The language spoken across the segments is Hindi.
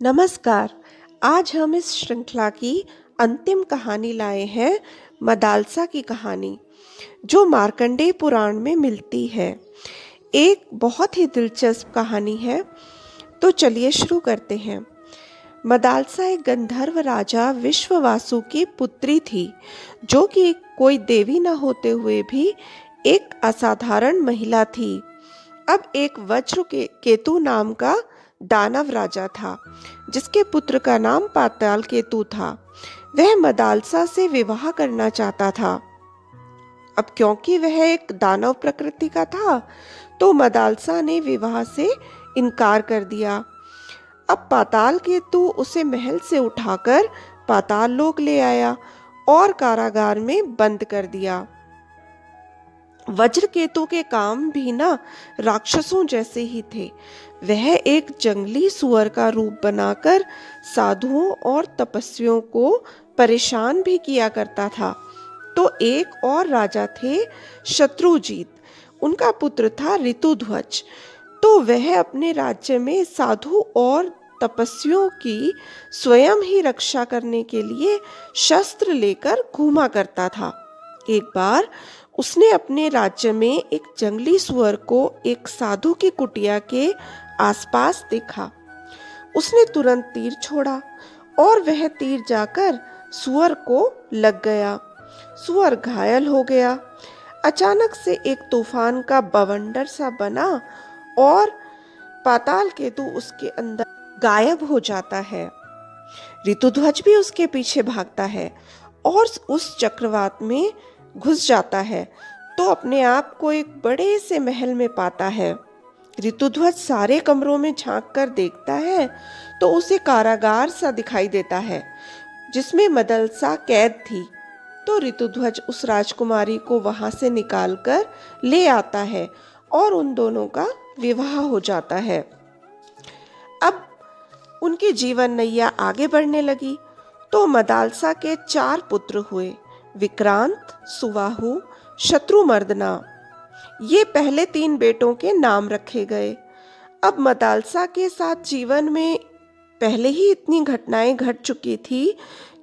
नमस्कार। आज हम इस श्रृंखला की अंतिम कहानी लाए हैं, मदालसा की कहानी, जो मार्कंडेय पुराण में मिलती है। एक बहुत ही दिलचस्प कहानी है, तो चलिए शुरू करते हैं। मदालसा एक गंधर्व राजा विश्ववासु की पुत्री थी, जो कि कोई देवी न होते हुए भी एक असाधारण महिला थी। अब एक वज्र के केतु नाम का दानव राजा था, जिसके पुत्र का नाम पाताल केतु था। वह मदालसा से विवाह करना चाहता था। अब क्योंकि वह एक दानव प्रकृति का था, तो मदालसा ने विवाह से इनकार कर दिया। अब पाताल केतु उसे महल से उठाकर पाताल लोक ले आया और कारागार में बंद कर दिया। वज्रकेतु के काम भी ना राक्षसों जैसे ही थे। वह एक जंगली सुअर का रूप बनाकर साधुओं और तपस्वियों को परेशान भी किया करता था। तो एक और राजा थे शत्रुजीत, उनका पुत्र था ऋतुध्वज। तो वह अपने राज्य में साधु और तपस्वियों की स्वयं ही रक्षा करने के लिए शस्त्र लेकर घूमा करता था। एक बार उसने अपने राज्य में एक जंगली सुअर को एक साधु की कुटिया के आसपास देखा। उसने तुरंत तीर छोड़ा और वह तीर जाकर सुअर को लग गया। सुअर घायल हो गया। अचानक से एक तूफान का बवंडर सा बना और पाताल केतु उसके अंदर गायब हो जाता है। ऋतुध्वज भी उसके पीछे भागता है और उस चक्रवात में घुस जाता है, तो अपने आप को एक बड़े से महल में पाता है। ऋतुध्वज सारे कमरों में झांक कर देखता है, तो उसे कारागार सा दिखाई देता है, जिसमें मदालसा कैद थी। तो ऋतुध्वज उस राजकुमारी को वहां से निकालकर ले आता है और उन दोनों का विवाह हो जाता है। अब उनकी जीवन नैया आगे बढ़ने लगी। तो मदालसा के 4 पुत्र हुए, विक्रांत, सुबाहु, शत्रुमर्दना। ये पहले 3 बेटों के नाम रखे गए। अब मदालसा के साथ जीवन में पहले ही इतनी घटनाएं घट चुकी थी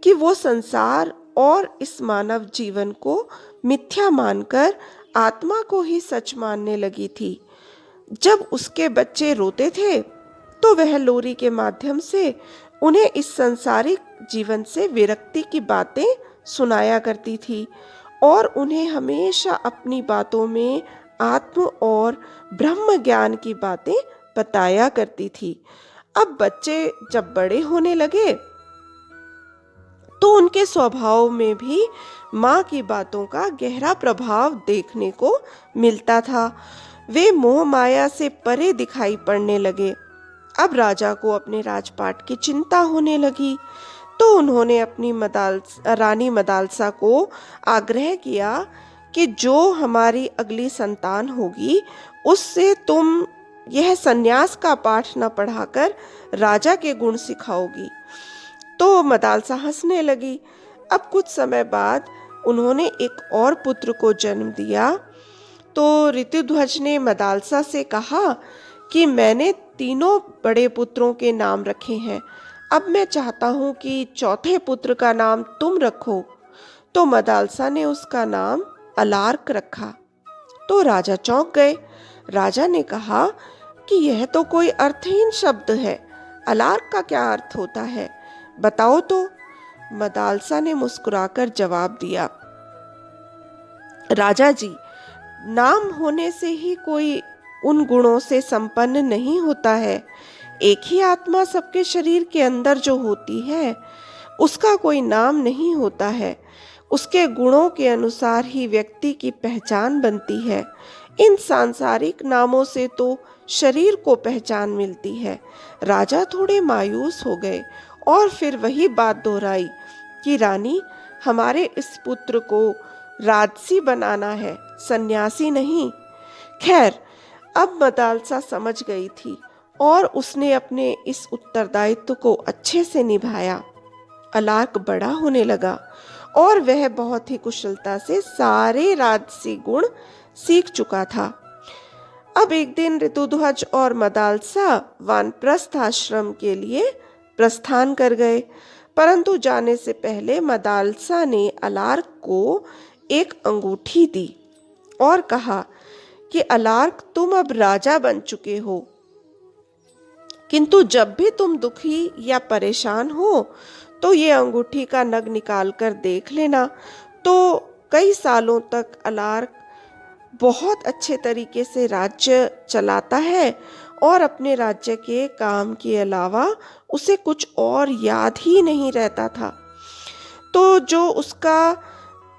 कि वो संसार और इस मानव जीवन को मिथ्या मानकर आत्मा को ही सच मानने लगी थी। जब उसके बच्चे रोते थे, तो वह लोरी के माध्यम से उन्हें इस संसारिक जीवन से विरक्ति की बातें सुनाया करती थी और उन्हें हमेशा अपनी बातों में आत्म और ब्रह्म ज्ञान की बातें बताया करती थी। अब बच्चे जब बड़े होने लगे, तो उनके स्वभाव में भी माँ की बातों का गहरा प्रभाव देखने को मिलता था। वे मोह माया से परे दिखाई पड़ने लगे। अब राजा को अपने राजपाट की चिंता होने लगी, तो उन्होंने अपनी रानी मदालसा को आग्रह किया कि जो हमारी अगली संतान होगी, उससे तुम यह सन्यास का पाठ न पढ़ाकर राजा के गुण सिखाओगी। तो मदालसा हंसने लगी। अब कुछ समय बाद उन्होंने एक और पुत्र को जन्म दिया। तो ऋतुध्वज ने मदालसा से कहा कि मैंने तीनों बड़े पुत्रों के नाम रखे हैं, अब मैं चाहता हूँ कि चौथे पुत्र का नाम तुम रखो। तो मदालसा ने उसका नाम अलार्क रखा। तो राजा चौंक गए। राजा ने कहा कि यह तो कोई अर्थहीन शब्द है, अलार्क का क्या अर्थ होता है, बताओ तो। मदालसा ने मुस्कुराकर जवाब दिया, राजा जी, नाम होने से ही कोई उन गुणों से संपन्न नहीं होता है। एक ही आत्मा सबके शरीर के अंदर जो होती है, उसका कोई नाम नहीं होता है। उसके गुणों के अनुसार ही व्यक्ति की पहचान बनती है। इन सांसारिक नामों से तो शरीर को पहचान मिलती है। राजा थोड़े मायूस हो गए और फिर वही बात दोहराई कि रानी, हमारे इस पुत्र को राजसी बनाना है, सन्यासी नहीं। खैर, अब मदालसा समझ गई थी और उसने अपने इस उत्तरदायित्व को अच्छे से निभाया। अलार्क बड़ा होने लगा और वह बहुत ही कुशलता से सारे राजसी गुण सीख चुका था। अब एक दिन ऋतुध्वज और मदालसा वानप्रस्थ आश्रम के लिए प्रस्थान कर गए। परंतु जाने से पहले मदालसा ने अलार्क को एक अंगूठी दी और कहा कि अलार्क, तुम अब राजा बन चुके हो, किंतु जब भी तुम दुखी या परेशान हो तो ये अंगूठी का नग निकाल कर देख लेना। तो कई सालों तक अलार्क बहुत अच्छे तरीके से राज्य चलाता है और अपने राज्य के काम के अलावा उसे कुछ और याद ही नहीं रहता था। तो जो उसका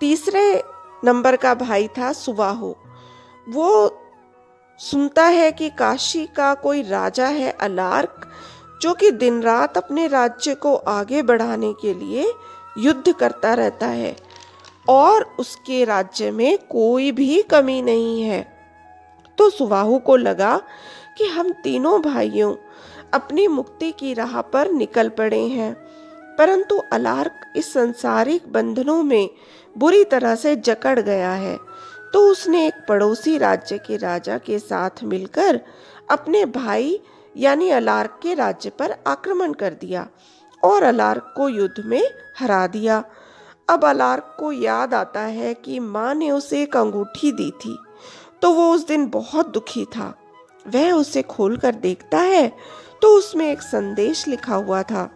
तीसरे नंबर का भाई था सुबाहु, वो सुनता है कि काशी का कोई राजा है अलार्क, जो कि दिन रात अपने राज्य को आगे बढ़ाने के लिए युद्ध करता रहता है और उसके राज्य में कोई भी कमी नहीं है। तो सुबाहु को लगा कि हम तीनों भाइयों अपनी मुक्ति की राह पर निकल पड़े हैं, परंतु अलार्क इस सांसारिक बंधनों में बुरी तरह से जकड़ गया है। तो उसने एक पड़ोसी राज्य के राजा के साथ मिलकर अपने भाई यानी अलार्क के राज्य पर आक्रमण कर दिया और अलार्क को युद्ध में हरा दिया। अब अलार्क को याद आता है कि माँ ने उसे एक अंगूठी दी थी, तो वो उस दिन बहुत दुखी था। वह उसे खोलकर देखता है तो उसमें एक संदेश लिखा हुआ था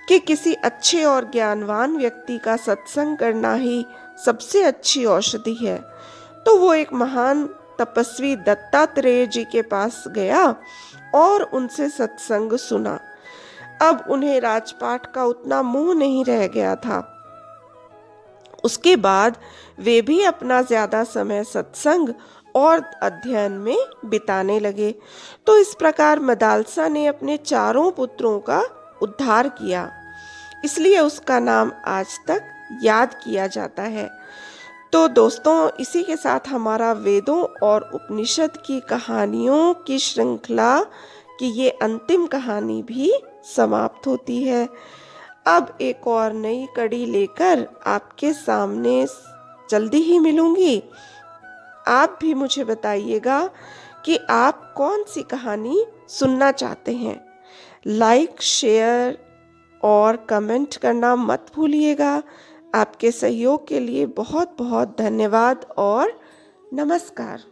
कि किसी अच्छे और ज्ञानवान व्यक्ति का सत्संग करना ही सबसे अच्छी औषधि है। तो वो एक महान तपस्वी दत्तात्रेय जी के पास गया और उनसे सत्संग सुना। अब उन्हें राजपाट का उतना मोह नहीं रह गया था। उसके बाद वे भी अपना ज्यादा समय सत्संग और अध्ययन में बिताने लगे। तो इस प्रकार मदालसा ने अपने चारों पुत्रों का उद्धार किया, इसलिए उसका नाम आज तक याद किया जाता है। तो दोस्तों, इसी के साथ हमारा वेदों और उपनिषद की कहानियों की श्रृंखला की ये अंतिम कहानी भी समाप्त होती है। अब एक और नई कड़ी लेकर आपके सामने जल्दी ही मिलूंगी। आप भी मुझे बताइएगा कि आप कौन सी कहानी सुनना चाहते हैं। लाइक, शेयर और कमेंट करना मत भूलिएगा। आपके सहयोग के लिए बहुत बहुत धन्यवाद और नमस्कार।